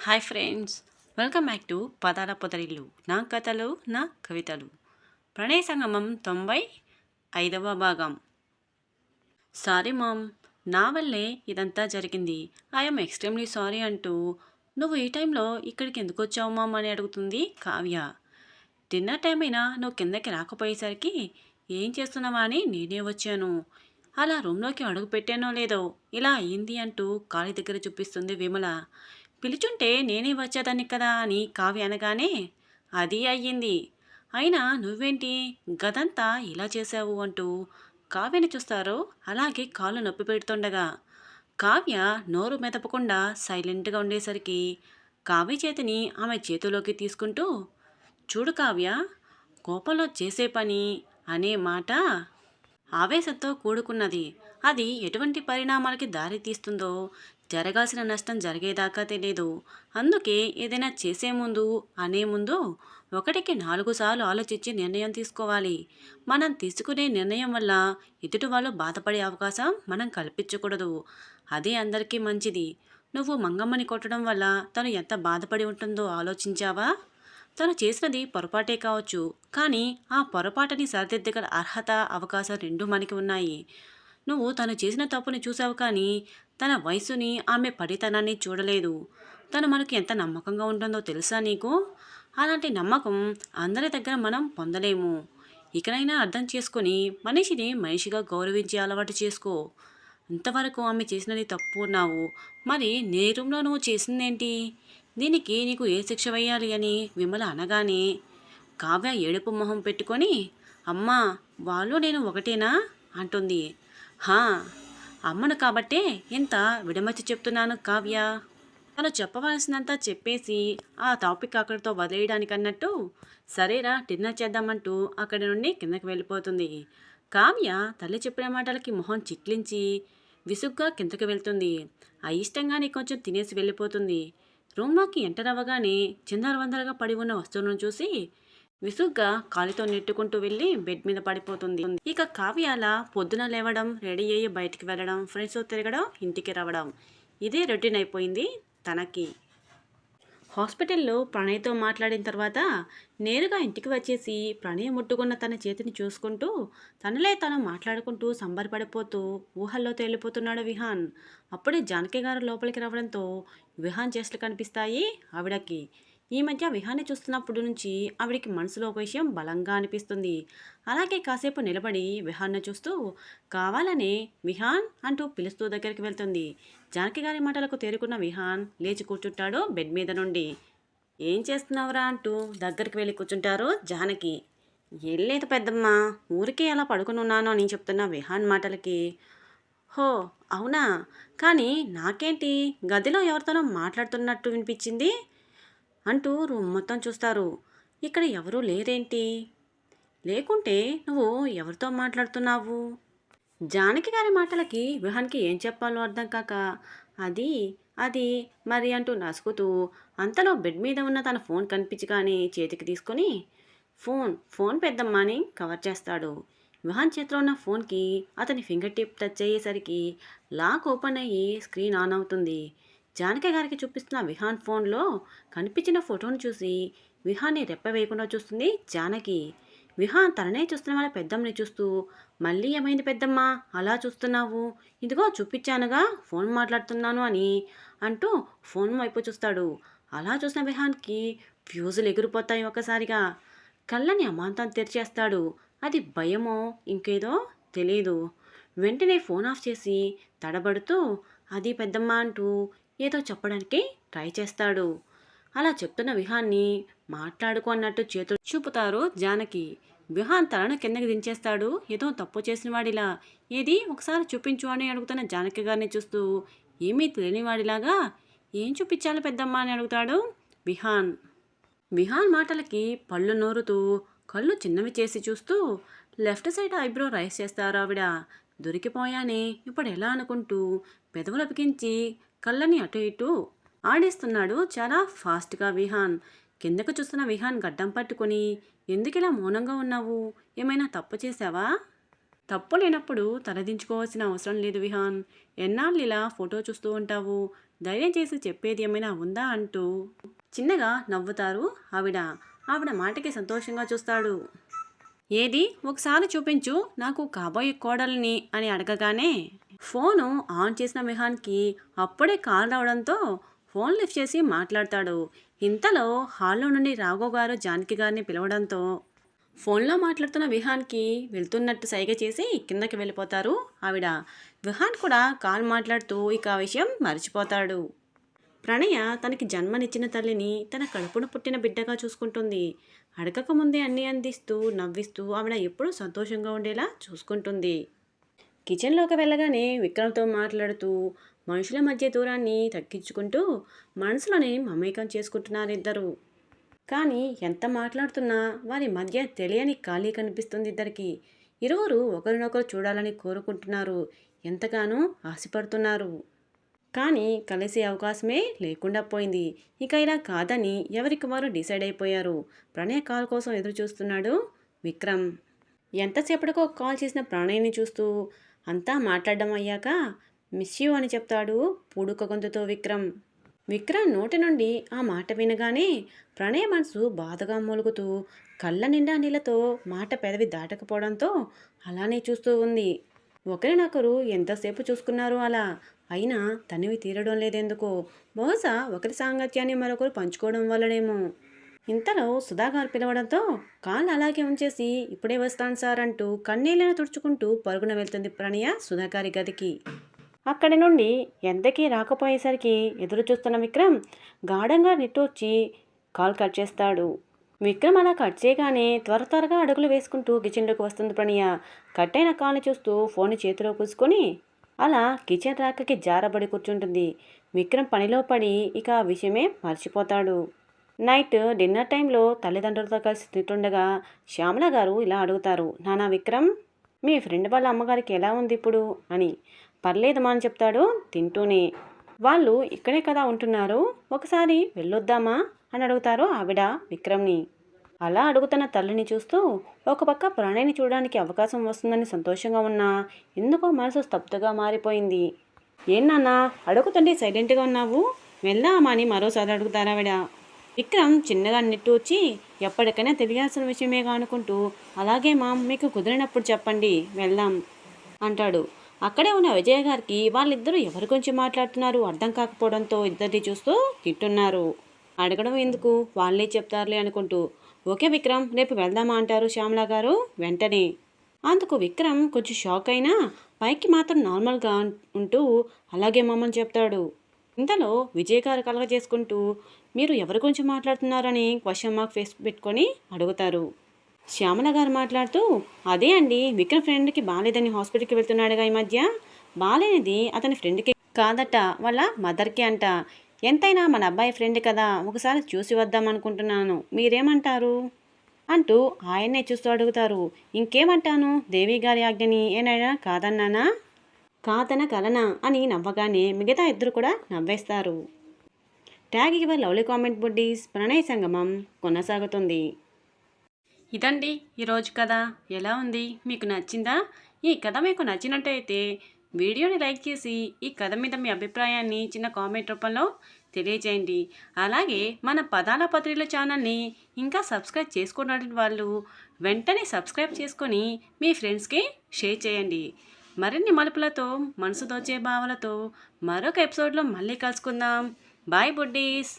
Hi friends, welcome back to పదాల పొదరిల్లు. నా కథలు, నా కవితలు. ప్రణయ సంగమం 95వ భాగం. సారీ మామ్, నా వల్లే ఇదంతా జరిగింది. ఐఎమ్ ఎక్స్ట్రీమ్లీ సారీ అంటూ, నువ్వు ఈ టైంలో ఇక్కడికి ఎందుకు వచ్చావు మామ్ అని అడుగుతుంది కావ్య. డిన్నర్ టైం అయినా నువ్వు కిందకి రాకపోయేసరికి ఏం చేస్తున్నావా అని నేనే వచ్చాను. అలా రూమ్లోకి అడుగు పెట్టానో లేదో ఇలా అయ్యింది అంటూ కాలి దగ్గర చూపిస్తుంది విమల. పిలుచుంటే నేనే వచ్చేదాన్ని కదా అని కావ్య అనగానే అది అయ్యింది. అయినా నువ్వేంటి గదంతా ఇలా చేశావు అంటూ కావ్యని చూస్తారు. అలాగే కాళ్ళు నొప్పి పెడుతుండగా కావ్య నోరు మెదపకుండా సైలెంట్గా ఉండేసరికి కావ్య చేతిని ఆమె చేతిలోకి తీసుకుంటూ, చూడు కావ్య, కోపంలో చేసే పని అనే మాట ఆవేశంతో కూడుకున్నది. అది ఎటువంటి పరిణామాలకి దారి తీస్తుందో జరగాల్సిన నష్టం జరిగేదాకా తెలియదు. అందుకే ఏదైనా చేసే ముందు అనే ముందు ఒకటికి 4 సార్లు ఆలోచించి నిర్ణయం తీసుకోవాలి. మనం తీసుకునే నిర్ణయం వల్ల ఎదుటి వాళ్ళు బాధపడే అవకాశం మనం కల్పించకూడదు. అదే అందరికీ మంచిది. నువ్వు మంగమ్మని కొట్టడం వల్ల తను ఎంత బాధపడి ఉంటుందో ఆలోచించావా? తను చేసినది పొరపాటే కావచ్చు, కానీ ఆ పొరపాటుని సరిదిద్దగల అర్హత, అవకాశం రెండూ మనకి ఉన్నాయి. నువ్వు తను చేసిన తప్పుని చూసావు, కానీ తన వయసుని, ఆమె పడితనాన్ని చూడలేదు. తను మనకి ఎంత నమ్మకంగా ఉంటుందో తెలుసా నీకు? అలాంటి నమ్మకం అందరి దగ్గర మనం పొందలేము. ఇకనైనా అర్థం చేసుకొని మనిషిని మనిషిగా గౌరవించే అలవాటు చేసుకో. ఇంతవరకు ఆమె చేసినది తప్పు అన్నావు, మరి నీ రూమ్లో నువ్వు చేసిందేంటి? దీనికి నీకు ఏ శిక్ష వేయాలి అని విమల అనగానే కావ్య ఏడుపు మొహం పెట్టుకొని, అమ్మా, వాళ్ళు నేను ఒకటేనా అంటుంది. హా, అమ్మను కాబట్టే ఇంత విడమర్చి చెప్తున్నాను కావ్య. తను చెప్పవలసినంత చెప్పేసి ఆ టాపిక్ అక్కడితో వదిలేయడానికి అన్నట్టు, సరేరా డిన్నర్ చేద్దామంటూ అక్కడి నుండి కిందకి వెళ్ళిపోతుంది. కావ్య తల్లి చెప్పిన మాటలకి మొహం చిట్లించి విసుగ్గా కిందకి వెళ్తుంది. అయిష్టంగానే కొంచెం తినేసి వెళ్ళిపోతుంది. రూమ్లోకి ఎంటర్ అవ్వగానే చిందరవందరగా పడి ఉన్న వస్తువులను చూసి విసుగ్గా కాలితో నెట్టుకుంటూ వెళ్ళి బెడ్ మీద పడిపోతుంది. ఇక కావ్యాల పొద్దున లేవడం, రెడీ అయ్యి బయటికి వెళ్ళడం, ఫ్రెండ్స్తో తిరగడం, ఇంటికి రావడం, ఇదే రొటీన్ అయిపోయింది తనకి. హాస్పిటల్లో ప్రణయ్తో మాట్లాడిన తర్వాత నేరుగా ఇంటికి వచ్చేసి ప్రణయ్ ముట్టుకున్న తన చేతిని చూసుకుంటూ తనలే తను మాట్లాడుకుంటూ సంబరపడిపోతూ ఊహల్లో తేలిపోతున్నాడు విహాన్. అప్పుడే జానకి గారు లోపలికి రావడంతో విహాన్ చేష్టలు కనిపిస్తాయి ఆవిడకి. ఈ మధ్య విహాన్ని చూస్తున్నప్పుడు నుంచి ఆవిడికి మనసులో ఒక విషయం బలంగా అనిపిస్తుంది. అలాగే కాసేపు నిలబడి విహాన్ను చూస్తూ కావాలనే విహాన్ అంటూ పిలుస్తూ దగ్గరికి వెళ్తుంది. జానకి గారి మాటలకు తేరుకున్న విహాన్ లేచి కూర్చుంటాడు బెడ్ మీద నుండి. ఏం చేస్తున్నావురా అంటూ దగ్గరికి వెళ్ళి కూర్చుంటారు జానకి. ఏం లేదు పెద్దమ్మ, ఊరికే అలా పడుకుని ఉన్నాను అని చెప్తున్న విహాన్ మాటలకి, హో అవునా, కానీ నాకేంటి గదిలో ఎవరితోనో మాట్లాడుతున్నట్టు వినిపించింది అంటూ రూమ్ మొత్తం చూస్తారు. ఇక్కడ ఎవరూ లేరేంటి? లేకుంటే నువ్వు ఎవరితో మాట్లాడుతున్నావు? జానకి గారి మాటలకి విహాన్కి ఏం చెప్పాలో అర్థం కాక అది అది మరి అంటూ నసుకుతూ అంతలో బెడ్ మీద ఉన్న తన ఫోన్ కనిపించగానే చేతికి తీసుకొని ఫోన్ ఫోన్ పెద్దమ్మ అని కవర్ చేస్తాడు. విహాన్ చేతిలో ఉన్న ఫోన్కి అతని ఫింగర్ టిప్ టచ్ అయ్యేసరికి లాక్ ఓపెన్ అయ్యి స్క్రీన్ ఆన్ అవుతుంది. జానకి గారికి చూపిస్తున్న విహాన్ ఫోన్లో కనిపించిన ఫోటోను చూసి విహాన్ని రెప్ప వేయకుండా చూస్తుంది జానకి. విహాన్ తననే చూస్తున్న వాళ్ళ పెద్దమ్మని చూస్తూ, మళ్ళీ ఏమైంది పెద్దమ్మ అలా చూస్తున్నావు? ఇదిగో చూపించానుగా ఫోన్ మాట్లాడుతున్నాను అని అంటూ ఫోన్ వైపు చూస్తాడు. అలా చూసిన విహాన్కి ఫ్యూజులు ఎగిరిపోతాయి ఒక్కసారిగా. కళ్ళని అమాంతం తెరిచేస్తాడు. అది భయమో ఇంకేదో తెలియదు. వెంటనే ఫోన్ ఆఫ్ చేసి తడబడుతూ అది పెద్దమ్మ అంటూ ఏదో చెప్పడానికి ట్రై చేస్తాడు. అలా చెప్తున్న విహాన్ని మాట్లాడుకో అన్నట్టు చేతులు చూపుతారు జానకి. విహాన్ తలను కిందకి దించేస్తాడు ఏదో తప్పు చేసిన వాడిలా. ఏది ఒకసారి చూపించు అని అడుగుతున్న జానకి గారిని చూస్తూ ఏమీ తెలియనివాడిలాగా ఏం చూపించాలి పెద్దమ్మ అని అడుగుతాడు విహాన్. విహాన్ మాటలకి పళ్ళు నోరుతూ కళ్ళు చిన్నవి చేసి చూస్తూ లెఫ్ట్ సైడ్ ఐబ్రో రైస్ చేస్తారు ఆవిడ. దొరికిపోయానే ఇప్పుడు ఎలా అనుకుంటూ పెదవులు అపికించి కళ్ళని అటు ఇటు ఆడిస్తున్నాడు చాలా ఫాస్ట్గా విహాన్. కిందకు చూస్తున్న విహాన్ గడ్డం పట్టుకొని ఎందుకిలా మౌనంగా ఉన్నావు? ఏమైనా తప్పు చేశావా? తప్పు లేనప్పుడు తలదించుకోవాల్సిన అవసరం లేదు విహాన్. ఎన్నాళ్ళు ఇలా ఫోటో చూస్తూ ఉంటావు? ధైర్యం చేసి చెప్పేది ఏమైనా ఉందా అంటూ చిన్నగా నవ్వుతారు ఆవిడ. ఆవిడ మాటకి సంతోషంగా చూస్తాడు. ఏది ఒకసారి చూపించు నాకు కాబోయే కోడల్ని అని అడగగానే ఫోను ఆన్ చేసిన విహాన్కి అప్పుడే కాల్ రావడంతో ఫోన్ లిఫ్ట్ చేసి మాట్లాడతాడు. ఇంతలో హాల్లో నుండి రాఘవ్ గారు జానకి గారిని పిలవడంతో ఫోన్లో మాట్లాడుతున్న విహాన్కి వెళ్తున్నట్టు సైగ చేసి కిందకి వెళ్ళిపోతారు ఆవిడ. విహాన్ కూడా కాల్ మాట్లాడుతూ ఇక ఆ విషయం మర్చిపోతాడు. ప్రణయ తనకి జన్మనిచ్చిన తల్లిని తన కడుపున పుట్టిన బిడ్డగా చూసుకుంటుంది. అడగకముందే అన్నీ అందిస్తూ నవ్విస్తూ ఆవిడ ఎప్పుడూ సంతోషంగా ఉండేలా చూసుకుంటుంది. కిచెన్లోకి వెళ్ళగానే విక్రమ్తో మాట్లాడుతూ మనుషుల మధ్య దూరాన్ని తగ్గించుకుంటూ మనసులోనే మమేకం చేసుకుంటున్నారు ఇద్దరు. కానీ ఎంత మాట్లాడుతున్నా వారి మధ్య తెలియని ఖాళీ కనిపిస్తుంది ఇద్దరికి. ఇరువురు ఒకరినొకరు చూడాలని కోరుకుంటున్నారు, ఎంతగానో ఆశపడుతున్నారు. కానీ కలిసే అవకాశమే లేకుండా పోయింది. ఇక ఇలా కాదని ఎవరికి వారు డిసైడ్ అయిపోయారు. ప్రణయ్ కాల్ కోసం ఎదురు చూస్తున్నాడు విక్రమ్. ఎంతసేపటికో కాల్ చేసిన ప్రణయ్ని చూస్తూ అంతా మాట్లాడడం అయ్యాక మిస్ యూ అని చెప్తాడు పూడుక గొంతుతో విక్రమ్. విక్రమ్ నోటి నుండి ఆ మాట వినగానే ప్రణయ్ మనసు బాధగా మూలుగుతూ కళ్ళ నిండా నీళ్ళతో మాట పెదవి దాటకపోవడంతో అలానే చూస్తూ ఉంది. ఒకరినొకరు ఎంతసేపు చూసుకున్నారు అలా, అయినా తనివి తీరడం లేదెందుకో. బహుశా ఒకరి సాంగత్యాన్ని మరొకరు పంచుకోవడం వల్లనేమో. ఇంతలో సుధాగారు పిలవడంతో కాళ్ళు అలాగే ఉంచేసి ఇప్పుడే వస్తాను సార్ అంటూ కన్నీళ్లను తుడుచుకుంటూ పరుగున వెళ్తుంది ప్రణయ సుధాగారి గదికి. అక్కడి నుండి ఎంతకీ రాకపోయేసరికి ఎదురు చూస్తున్న విక్రమ్ గాఢంగా నిట్టూర్చి కాల్ కట్ చేస్తాడు. విక్రమ్ అలా కట్ చేయగానే త్వరగా అడుగులు వేసుకుంటూ కిచెన్లోకి వస్తుంది ప్రణయ. కట్ అయిన కాల్ని చూస్తూ ఫోన్ చేతిలో కూసుకొని అలా కిచెన్ రాకకి జారబడి కూర్చుంటుంది. విక్రమ్ పనిలో పడి ఇక ఆ విషయమే మర్చిపోతాడు. నైట్ డిన్నర్ టైంలో తల్లిదండ్రులతో కలిసి తింటుండగా శ్యామల గారు ఇలా అడుగుతారు, నానా విక్రమ్, మీ ఫ్రెండ్ వాళ్ళ అమ్మగారికి ఎలా ఉంది ఇప్పుడు అని. పర్లేదమ్మా అని చెప్తాడు తింటూనే. వాళ్ళు ఇక్కడే కదా ఉంటున్నారు, ఒకసారి వెళ్ళొద్దామా అని అడుగుతారు ఆవిడ విక్రమ్ని. అలా అడుగుతున్న తల్లిని చూస్తూ ఒక పక్క ప్రణయ్ని చూడడానికి అవకాశం వస్తుందని సంతోషంగా ఉన్నా ఎందుకో మనసు స్తబ్దుగా మారిపోయింది. ఏం నాన్న అడుగుతుంటే సైలెంట్గా ఉన్నావు, వెళ్దామా అని మరోసారి అడుగుతారు ఆవిడ. విక్రమ్ చిన్నగా నిట్టూర్చి ఎప్పటికైనా తెలియాల్సిన విషయమేగా అనుకుంటూ అలాగే మామ్, మీకు కుదిరినప్పుడు చెప్పండి వెళ్దాం అంటాడు. అక్కడే ఉన్న విజయ్ గారికి వాళ్ళిద్దరూ ఎవరి గురించి మాట్లాడుతున్నారు అర్థం కాకపోవడంతో ఇద్దరిని చూస్తూ తింటున్నారు. అడగడం ఎందుకు, వాళ్ళే చెప్తారులే అనుకుంటూ. ఓకే విక్రమ్, రేపు వెళ్దామా అంటారు శ్యామల గారు వెంటనే. అందుకు విక్రమ్ కొంచెం షాక్ అయినా పైకి మాత్రం నార్మల్గా ఉంటూ అలాగే మమ్మని చెప్తాడు. ఇంతలో విజయ్ గారు కలగ చేసుకుంటూ మీరు ఎవరి గురించి మాట్లాడుతున్నారని క్వశ్చన్ మార్క్ ఫేస్ పెట్టుకొని అడుగుతారు. శ్యామల గారు మాట్లాడుతూ అదే అండి, విక్రమ్ ఫ్రెండ్కి బాగాలేదని హాస్పిటల్కి వెళ్తున్నాడుగా ఈ మధ్య. బాగాలేనిది అతని ఫ్రెండ్కి కాదట, వాళ్ళ మదర్కి అంట. ఎంతైనా మన అబ్బాయి ఫ్రెండ్ కదా, ఒకసారి చూసి వద్దాం అనుకుంటున్నాను, మీరేమంటారు అంటూ ఆయన్నే చూస్తూ అడుగుతారు. ఇంకేమంటాను, దేవి గారి ఆజ్ఞని ఏనైనా కాదన్నానా, కాదనగలనా అని నవ్వగానే మిగతా ఇద్దరు కూడా నవ్వేస్తారు. Tag your lovely comment buddies. Pranaya Sangamam కొనసాగుతుంది. ఇదండి ఈరోజు కథ. ఎలా ఉంది, మీకు నచ్చిందా? ఈ కథ మీకు నచ్చినట్టయితే వీడియోని లైక్ చేసి ఈ కథ మీద మీ అభిప్రాయాన్ని చిన్న కామెంట్ రూపంలో తెలియజేయండి. అలాగే మన పదాల పత్రికల ఛానల్ని ఇంకా సబ్స్క్రైబ్ చేసుకున్న వాళ్ళు వెంటనే సబ్స్క్రైబ్ చేసుకొని మీ ఫ్రెండ్స్కి షేర్ చేయండి. మరిన్ని మలుపులతో మనసు దోచే భావాలతో మరొక ఎపిసోడ్లో మళ్ళీ కలుసుకుందాం. Bye buddies.